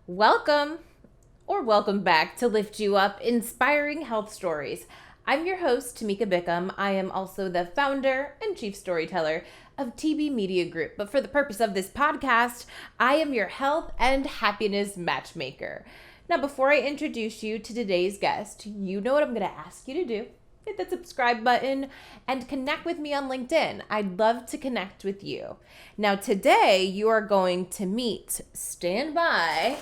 Welcome or welcome back to Lift You Up Inspiring Health Stories. I'm your host, Tamika Bickham. I am also the founder and chief storyteller of TB Media Group. But for the purpose of this podcast, I am your health and happiness matchmaker. Now, before I introduce you to today's guest, you know what I'm going to ask you to do. Hit that subscribe button and connect with me on LinkedIn. I'd love to connect with you. Now, today you are going to meet, stand by,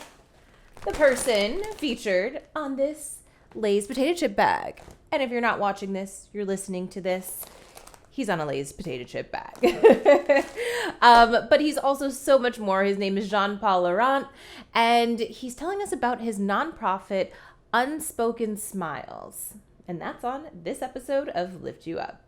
the person featured on this Lay's potato chip bag. And if you're not watching this, you're listening to this, he's on a Lay's potato chip bag. But he's also so much more. His name is Jean Paul Laurent, and he's telling us about his nonprofit, Unspoken Smiles. And that's on this episode of Lift You Up.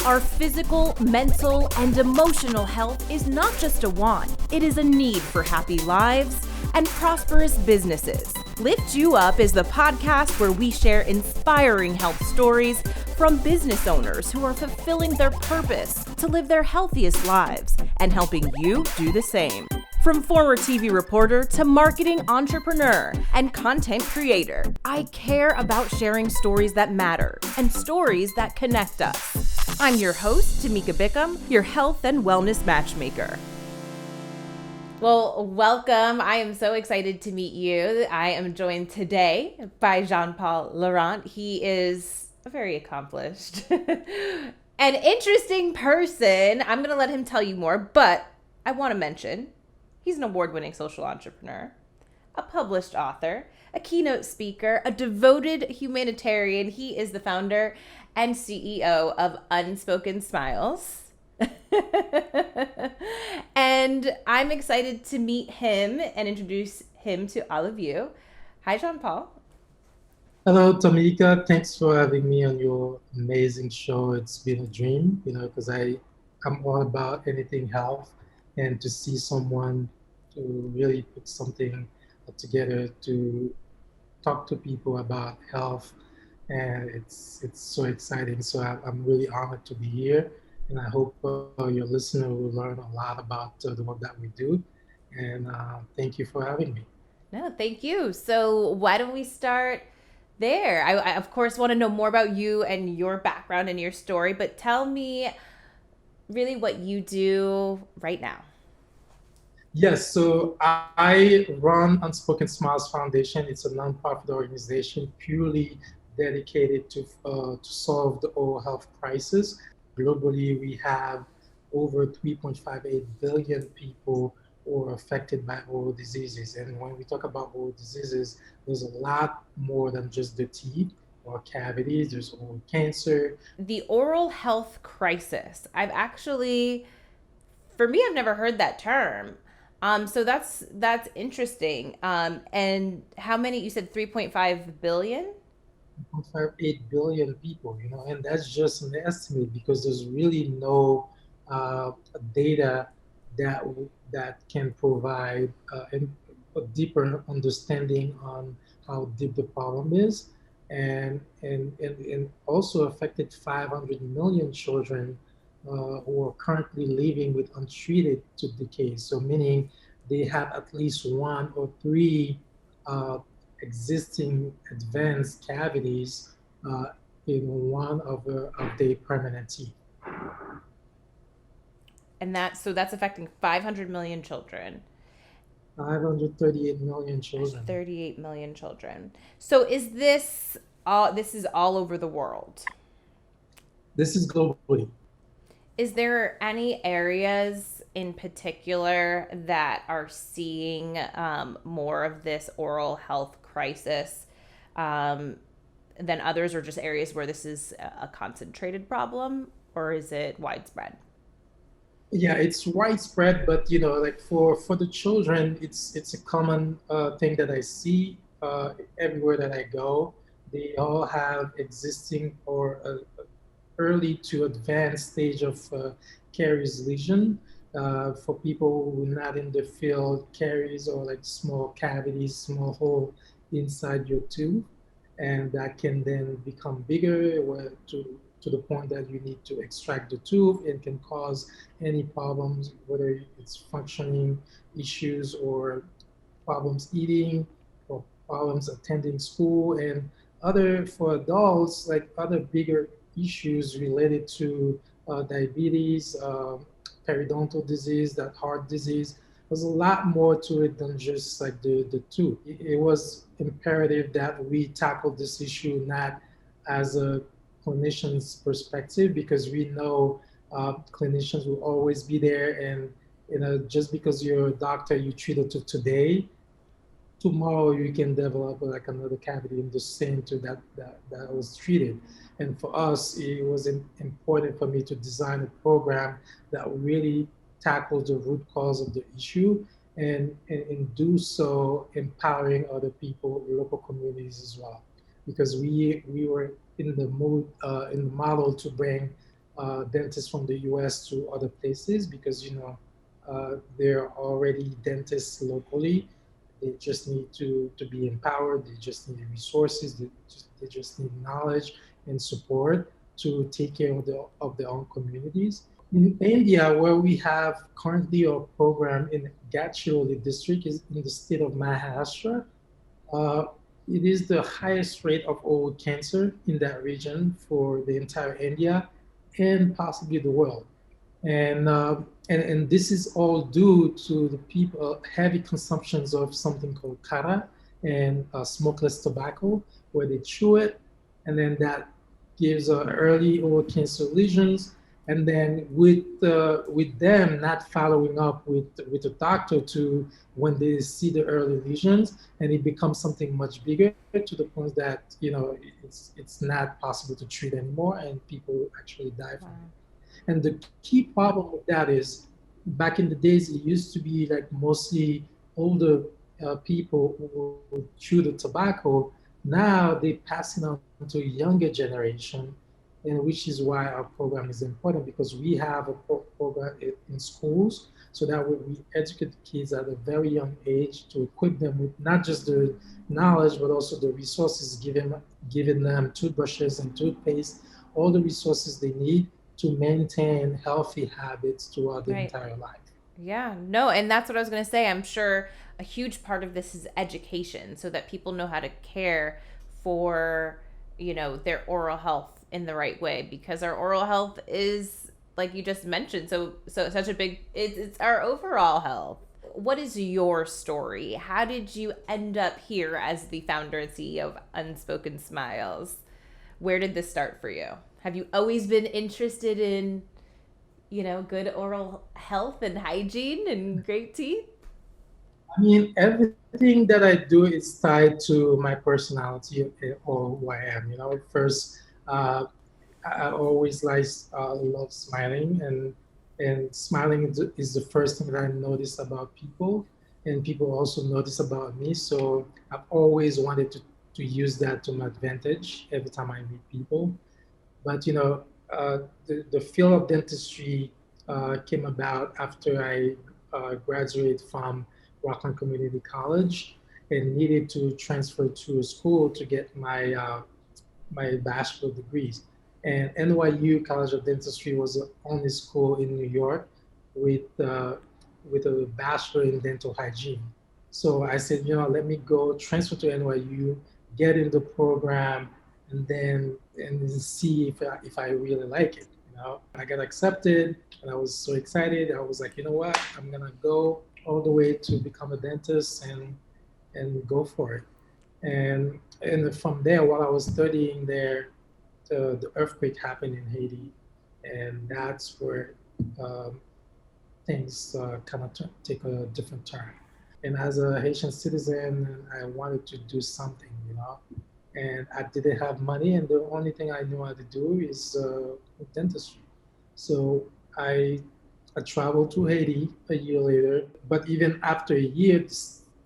Our physical, mental, and emotional health is not just a want, it is a need for happy lives and prosperous businesses. Lift You Up is the podcast where we share inspiring health stories from business owners who are fulfilling their purpose to live their healthiest lives and helping you do the same. From former TV reporter to marketing entrepreneur and content creator, I care about sharing stories that matter and stories that connect us. I'm your host, Tamika Bickham, your health and wellness matchmaker. Well, welcome. I am so excited to meet you. I am joined today by Jean Paul Laurent. He is a very accomplished and interesting person. I'm going to let him tell you more, but I want to mention he's an award-winning social entrepreneur, a published author, a keynote speaker, a devoted humanitarian. He is the founder and CEO of Unspoken Smiles. And I'm excited to meet him and introduce him to all of you. Hi, Jean Paul. Hello, Tamika. Thanks for having me on your amazing show. It's been a dream, because I'm all about anything health, and to see someone to really put something together to talk to people about health, and it's so exciting. So I'm really honored to be here, and I hope your listener will learn a lot about the work that we do. And thank you for having me. No, thank you. So why don't we start there? I of course want to know more about you and your background and your story, but tell me really what you do right now. Yes, so I run Unspoken Smiles Foundation. It's a nonprofit organization purely dedicated to solve the oral health crisis. Globally, we have over 3.58 billion people who are affected by oral diseases. And when we talk about oral diseases, there's a lot more than just the teeth or cavities. There's oral cancer. The oral health crisis. For me, I've never heard that term. So that's interesting. And how many, you said 3.5 billion? 8 billion people, and that's just an estimate because there's really no uh, data that that can provide a deeper understanding on how deep the problem is, and also affected 500 million children who are currently living with untreated tooth decay. So meaning they have at least one or three uh, existing advanced cavities uh, in one of the permanent teeth. And that's affecting 500 million children. 538 million That's children. 38 million children. So this is all over the world? This is globally. Is there any areas in particular that are seeing more of this oral health crisis um, than others, or just areas where this is a concentrated problem, or is it widespread? Yeah, it's widespread, but like for the children, it's a common thing that I see everywhere that I go. They all have existing or early to advanced stage of caries lesion. For people who are not in the field, caries or like small cavities, small hole inside your tooth, and that can then become bigger to the point that you need to extract the tooth and can cause any problems, whether it's functioning, issues or problems eating or problems attending school, and other for adults like other bigger issues related to diabetes, periodontal disease, that heart disease. There's a lot more to it than just like the two. It was imperative that we tackle this issue not as a clinician's perspective, because we know clinicians will always be there, and just because you're a doctor, you treat it to today, tomorrow you can develop like another cavity in the center that was treated. And for us, it was important for me to design a program that really tackles the root cause of the issue, and do so empowering other people, local communities as well. Because we were in the mood, in the model to bring dentists from the US to other places, because there are already dentists locally. They just need to be empowered. They just need resources. They just need knowledge and support to take care of their own communities. In India, where we have currently a program in Gadchiroli district, is in the state of Maharashtra. Uh, it is the highest rate of oral cancer in that region for the entire India and possibly the world. And this is all due to the people heavy consumptions of something called kara and smokeless tobacco, where they chew it, and then that gives early oral cancer lesions. And then with them not following up with the doctor to when they see the early lesions, and it becomes something much bigger to the point that it's not possible to treat anymore, and people actually die from Wow. it. And the key problem with that is, back in the days, it used to be like mostly older people who would chew the tobacco. Now they pass it on to a younger generation, and which is why our program is important, because we have a program in schools, so that we educate the kids at a very young age to equip them with not just the knowledge but also the resources, giving them toothbrushes and toothpaste, all the resources they need to maintain healthy habits throughout the Right. entire life. Yeah, no, and that's what I was going to say. I'm sure a huge part of this is education so that people know how to care for, their oral health in the right way, because our oral health is, like you just mentioned, so such a big it's our overall health. What is your story? How did you end up here as the founder and CEO of Unspoken Smiles? Where did this start for you? Have you always been interested in good oral health and hygiene and great teeth? I mean, everything that I do is tied to my personality, or who I am. First, uh, I always love smiling, and smiling is the first thing that I notice about people, and people also notice about me. So I've always wanted to use that to my advantage every time I meet people. But the field of dentistry came about after I graduated from Rockland Community College and needed to transfer to a school to get my bachelor degrees. And NYU College of Dentistry was the only school in New York with with a bachelor in dental hygiene. So I said, let me go transfer to NYU, get in the program, and then see if I really like it. I got accepted, and I was so excited. I was like, you know what? I'm gonna go all the way to become a dentist and go for it. And from there, while I was studying there, the earthquake happened in Haiti, and that's where um, things kind of take a different turn. And as a Haitian citizen, I wanted to do something, and I didn't have money, and the only thing I knew how to do is dentistry. So I I traveled to Haiti a year later, but even after a year,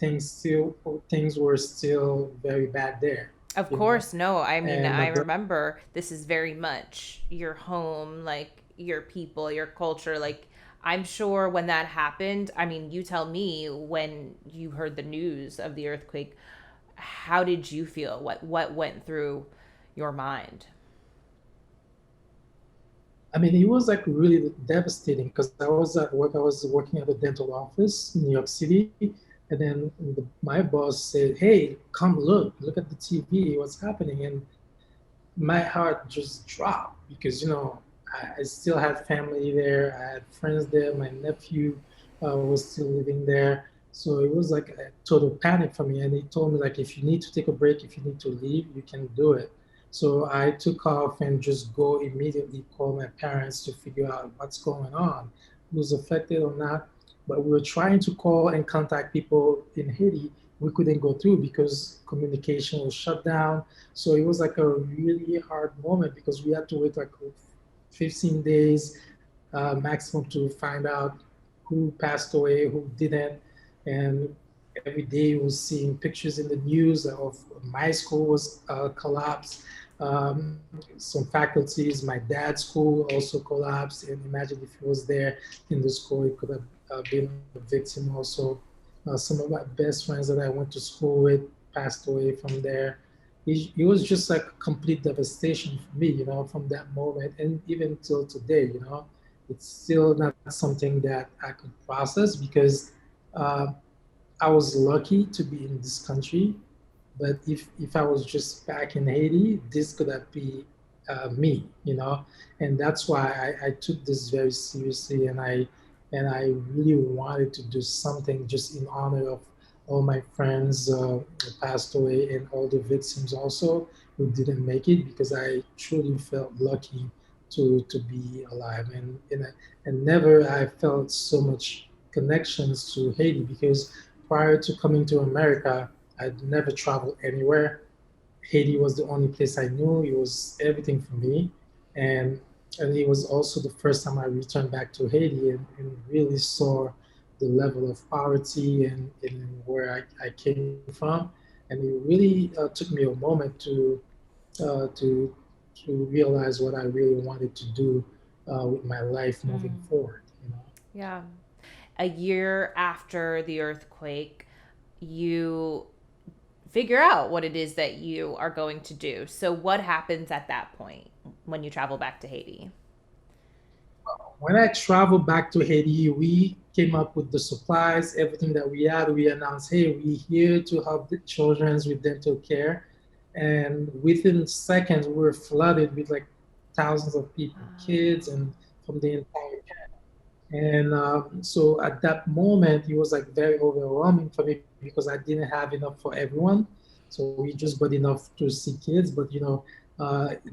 things were still very bad there, Of you know. course, no. I mean, And I remember this is very much your home, like your people, your culture. Like, I'm sure when that happened, I mean, you tell me when you heard the news of the earthquake, how did you feel? What went through your mind? I mean, it was like really devastating because I was at work. I was working at a dental office in New York City, and then my boss said, "Hey, come look at the TV. What's happening?" And my heart just dropped because I still had family there. I had friends there. My nephew was still living there, so it was like a total panic for me. And he told me like, if you need to take a break, if you need to leave, you can do it. So I took off and just go immediately call my parents to figure out what's going on, who's affected or not. But we were trying to call and contact people in Haiti. We couldn't go through because communication was shut down. So it was like a really hard moment because we had to wait like 15 days maximum to find out who passed away, who didn't. And every day was seeing pictures in the news of my school was collapsed. Some faculties, my dad's school also collapsed. And imagine if he was there in the school, he could have been a victim also. Some of my best friends that I went to school with passed away from there. It was just like complete devastation for me, from that moment and even till today, it's still not something that I could process because uh, I was lucky to be in this country, but if I was just back in Haiti, this could have been me, and that's why I took this very seriously, and I really wanted to do something just in honor of all my friends who passed away and all the victims also who didn't make it because I truly felt lucky to be alive and never I felt so much connections to Haiti because prior to coming to America, I'd never traveled anywhere. Haiti was the only place I knew. It was everything for me. And and it was also the first time I returned back to Haiti and really saw the level of poverty and where I came from. And it really took me a moment uh, to to realize what I really wanted to do with my life moving Mm, forward. yeah. A year after the earthquake, you figure out what it is that you are going to do. So, what happens at that point when you travel back to Haiti? When I traveled back to Haiti, we came up with the supplies, everything that we had. We announced, hey, we're here to help the children with dental care. And within seconds, we were flooded with like thousands of people, kids, Wow. and from the entire. And so at that moment, it was like very overwhelming for me because I didn't have enough for everyone. So we just got enough to see kids, but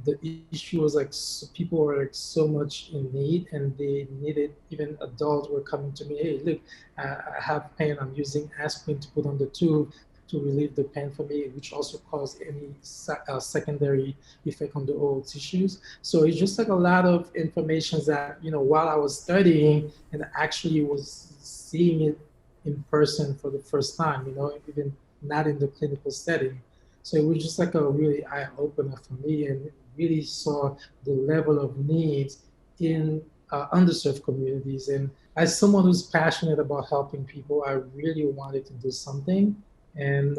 the issue was like people were like so much in need and they needed, even adults were coming to me, hey, look, I have pain. I'm using aspirin to put on the tube to relieve the pain for me, which also caused any secondary effect on the oral tissues. So it's just like a lot of information that, while I was studying and actually was seeing it in person for the first time, even not in the clinical setting. So it was just like a really eye opener for me and really saw the level of needs in underserved communities. And as someone who's passionate about helping people, I really wanted to do something. And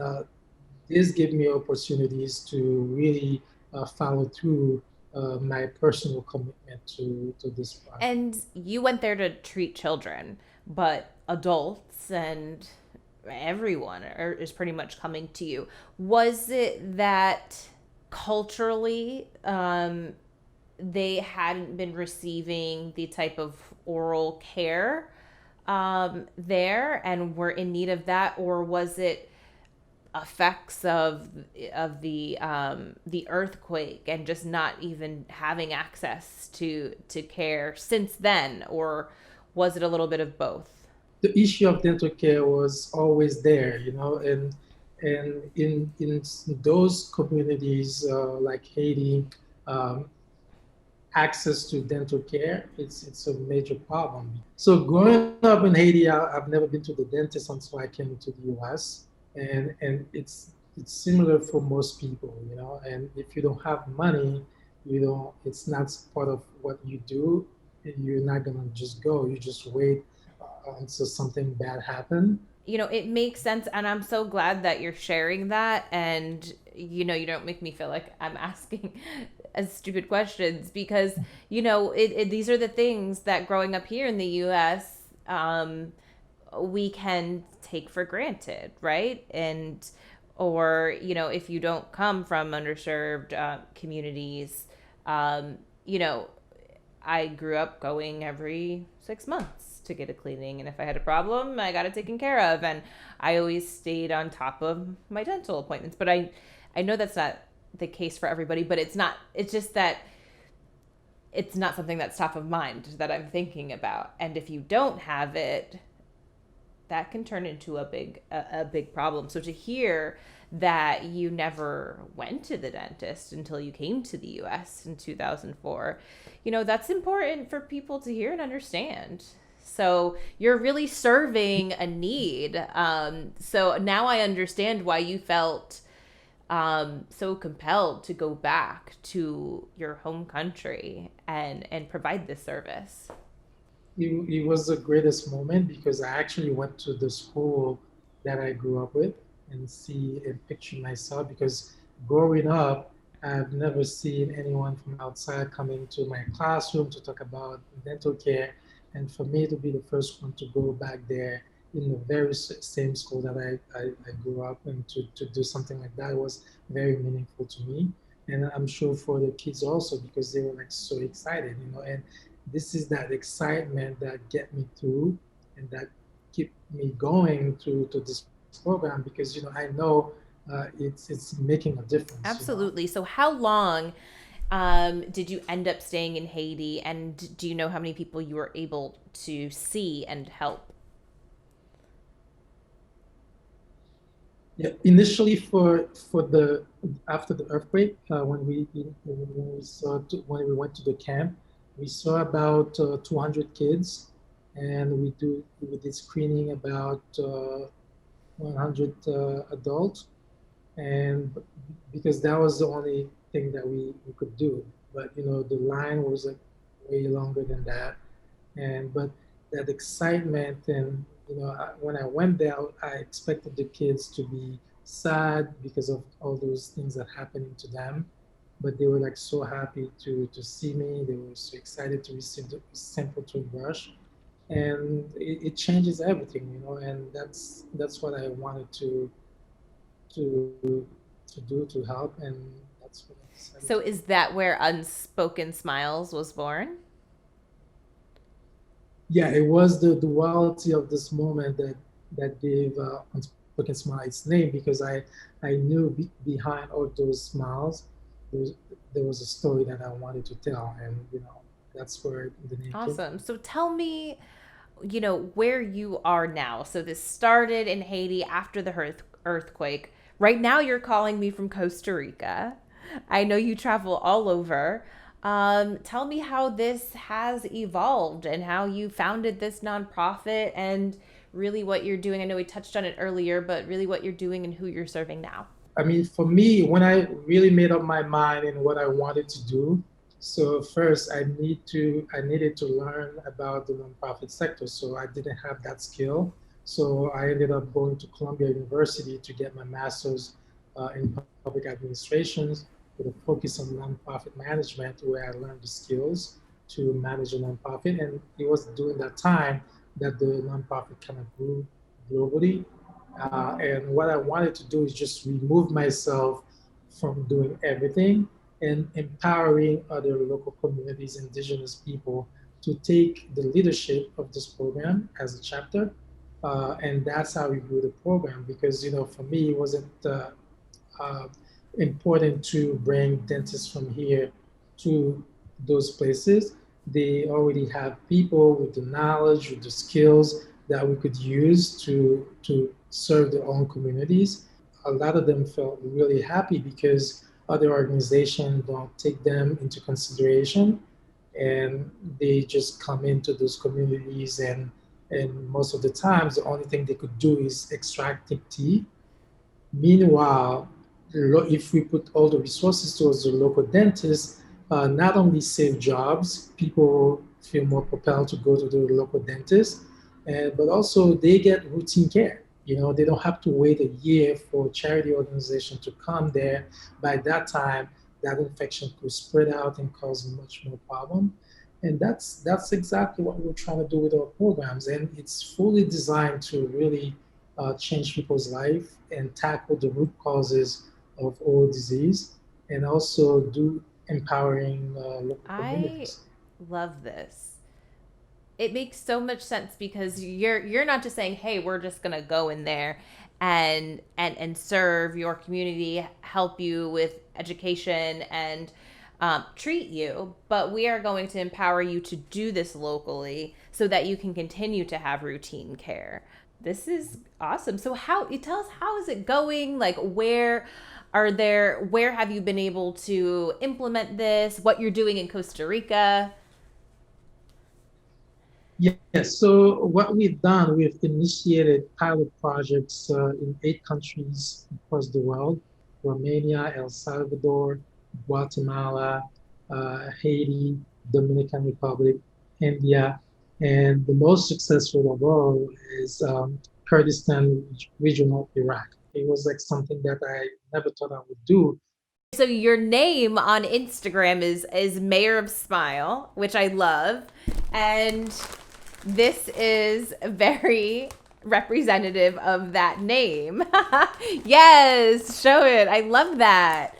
this gave me opportunities to really follow through my personal commitment to this project. And you went there to treat children, but adults and everyone is pretty much coming to you. Was it that culturally they hadn't been receiving the type of oral care there and were in need of that, or was it effects of the earthquake and just not even having access to care since then, or was it a little bit of both? The issue of dental care was always there, and in those communities like Haiti, um, access to dental care it's a major problem. So growing up in Haiti, I've never been to the dentist until I came to the U.S. and it's similar for most people, And if you don't have money, you don't. It's not part of what you do. You're not gonna just go. You just wait until something bad happen. It makes sense, and I'm so glad that you're sharing that. And you don't make me feel like I'm asking as stupid questions because, these are the things that growing up here in the US, we can take for granted, right? And, or, if you don't come from underserved communities, um, you know, I grew up going every 6 months to get a cleaning. And if I had a problem, I got it taken care of. And I always stayed on top of my dental appointments. But I know that's not the case for everybody, but it's just that it's not something that's top of mind that I'm thinking about. And if you don't have it, that can turn into a big problem. So to hear that you never went to the dentist until you came to the US in 2004, that's important for people to hear and understand. So you're really serving a need. So now I understand why you felt so compelled to go back to your home country and provide this service. It was the greatest moment because I actually went to the school that I grew up with and see and picture myself because growing up, I've never seen anyone from outside coming to my classroom to talk about dental care. And for me to be the first one to go back there in the very same school that I grew up and to do something like that was very meaningful to me. And I'm sure for the kids also because they were like so excited, and this is that excitement that get me through and that keep me going to this program because I know it's making a difference. Absolutely. So how long did you end up staying in Haiti? And do you know how many people you were able to see and help? Yeah, initially for the after the earthquake, when we went to the camp, we saw about 200 kids, and we did screening about 100 adults, and because that was the only thing that we could do. But the line was like way longer than that, and but that excitement and when I went there, I expected the kids to be sad because of all those things that happening to them, but they were like so happy to see me. They were so excited to receive the sample toothbrush, and it changes everything, and that's what I wanted to to do to help, and that's what I decided So to do. is that where Unspoken Smiles was born? Yeah, it was the duality of this moment that gave Unspoken Smile its name because I knew behind all those smiles there was, there was a story that I wanted to tell, and that's where the name came Awesome. from. So tell me, where you are now. So this started in Haiti after the earthquake. Right now, you're calling me from Costa Rica. I know you travel all over. Tell me how this has evolved and how you founded this nonprofit and really what you're doing. I know we touched on it earlier, but really what you're doing and who you're serving now. I mean, for me, when I really made up my mind in what I wanted to do, so first I needed to learn about the nonprofit sector. So I didn't have that skill. So I ended up going to Columbia University to get my master's in public administration with a focus on nonprofit management, where I learned the skills to manage a nonprofit. And it was during that time that the nonprofit kind of grew globally, and what I wanted to do is just remove myself from doing everything and empowering other local communities, indigenous people, to take the leadership of this program as a chapter. And that's how we grew the program because, for me, it wasn't uh, important to bring dentists from here to those places. They already have people with the knowledge, with the skills that we could use to serve their own communities. A lot of them felt really happy because other organizations don't take them into consideration, and they just come into those communities, and most of the times the only thing they could do is extract teeth. Meanwhile, if we put all the resources towards the local dentists, not only save jobs, people feel more propelled to go to the local dentist, but also they get routine care. They don't have to wait a year for a charity organization to come there. By that time, that infection could spread out and cause much more problem. And that's exactly what we're trying to do with our programs. And it's fully designed to really change people's life and tackle the root causes of oral disease, and also do empowering local I communities. love this. It makes so much sense because you're not just saying, "Hey, we're just going to go in there and serve your community, help you with education and treat you, but we are going to empower you to do this locally so that you can continue to have routine care." This is awesome. So how you tell us, how is it going? Like where have you been able to implement this? What you're doing in Costa Rica? Yes, so what we've done, we've initiated pilot projects in 8 countries across the world: Romania, El Salvador, Guatemala, Haiti, Dominican Republic, India, and the most successful of all is Kurdistan regional Iraq. It was like something that I never thought I would do. So your name on Instagram is Mayor of Smile, which I love, and this is very representative of that name. Yes, show it. I love that.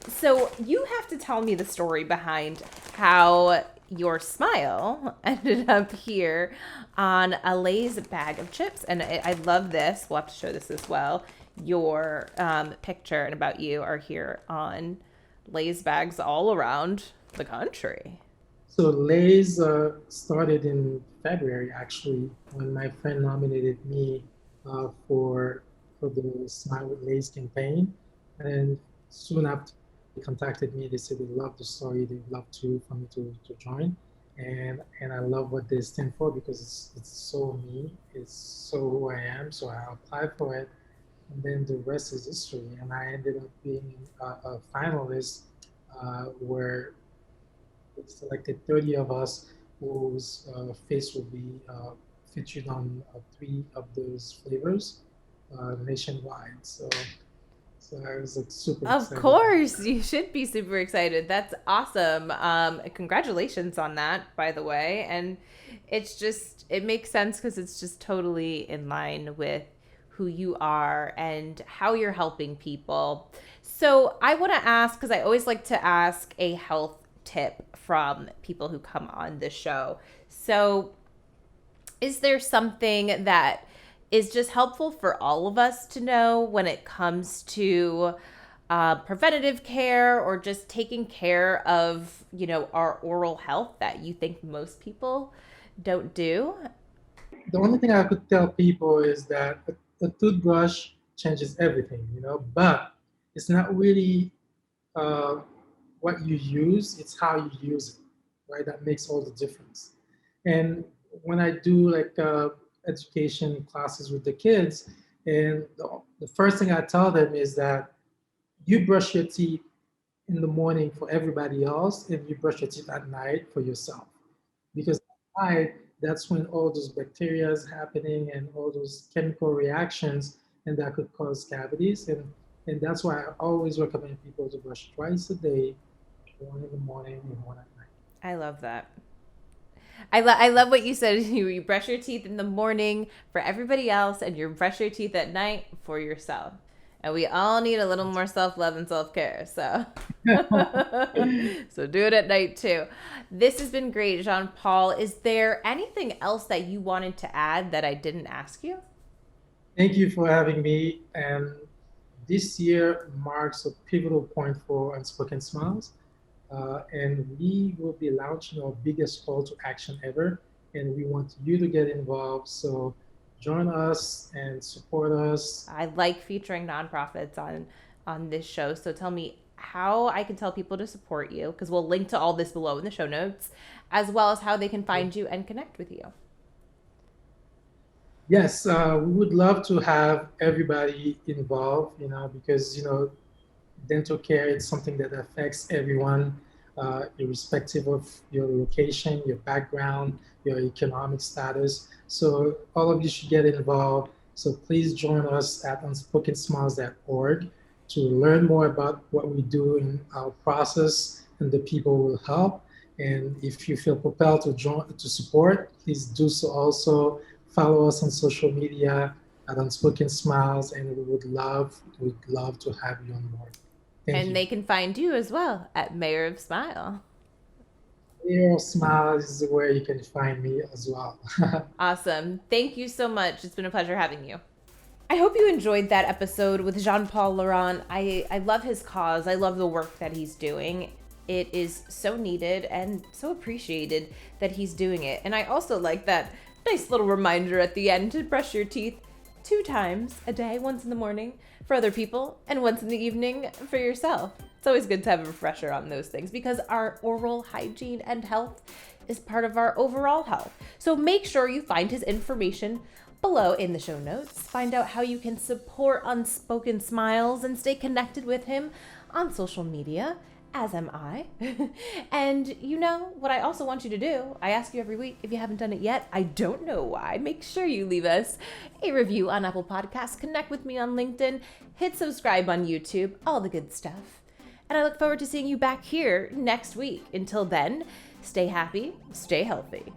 So you have to tell me the story behind how your smile ended up here on a Lay's bag of chips, and I love this. We'll have to show this as well. Your picture and about you are here on Lay's bags all around the country. So Lay's started in February, actually, when my friend nominated me for the Smile with Lay's campaign. And soon after they contacted me, they said they love the story, they'd love to for me to join. And I love what they stand for because it's so me, it's so who I am. So I applied for it, and then the rest is history. And I ended up being a finalist where selected 30 of us whose face will be featured on 3 of those flavors nationwide. So I was like super Of excited about course, that. you should be super excited. That's awesome. Congratulations on that, by the way. And it makes sense because it's just totally in line with who you are and how you're helping people. So I want to ask, because I always like to ask a health tip from people who come on the show. So is there something that is just helpful for all of us to know when it comes to preventative care or just taking care of, our oral health that you think most people don't do? The only thing I could tell people is that a toothbrush changes everything, but it's not really uh, what you use, it's how you use it, right? That makes all the difference. And when I do like education classes with the kids, and the first thing I tell them is that you brush your teeth in the morning for everybody else, and you brush your teeth at night for yourself. Because at night, that's when all those bacteria is happening and all those chemical reactions, and that could cause cavities. And that's why I always recommend people to brush twice a day, one in the morning and one at night. I love that. I love what you said. You brush your teeth in the morning for everybody else, and you brush your teeth at night for yourself. And we all need a little more self love and self care. So, so do it at night too. This has been great, Jean Paul. Is there anything else that you wanted to add that I didn't ask you? Thank you for having me. And this year marks a pivotal point for Unspoken Smiles. And we will be launching our biggest call to action ever. And we want you to get involved. So join us and support us. I like featuring nonprofits on this show. So tell me how I can tell people to support you, because we'll link to all this below in the show notes, as well as how they can find you and connect with you. Yes, we would love to have everybody involved, because, dental care is something that affects everyone, irrespective of your location, your background, your economic status. So all of you should get involved. So please join us at unspokensmiles.org. to learn more about what we do in our process and the people will help. And if you feel propelled to join to support, please do so also. Follow us on social media at Unspoken Smiles, and we would love to have you on board. Thank And you. they can find you as well at Mayor of Smile. Your Smiles is where you can find me as well. Awesome. Thank you so much. It's been a pleasure having you. I hope you enjoyed that episode with Jean Paul Laurent. I love his cause. I love the work that he's doing. It is so needed and so appreciated that he's doing it. And I also like that nice little reminder at the end to brush your teeth 2 times a day, once in the morning for other people and once in the evening for yourself. It's always good to have a refresher on those things because our oral hygiene and health is part of our overall health. So make sure you find his information below in the show notes. Find out how you can support Unspoken Smiles and stay connected with him on social media, as am I. And you know what I also want you to do? I ask you every week if you haven't done it yet. I don't know why. Make sure you leave us a review on Apple Podcasts, connect with me on LinkedIn, hit subscribe on YouTube, all the good stuff. And I look forward to seeing you back here next week. Until then, stay happy, stay healthy.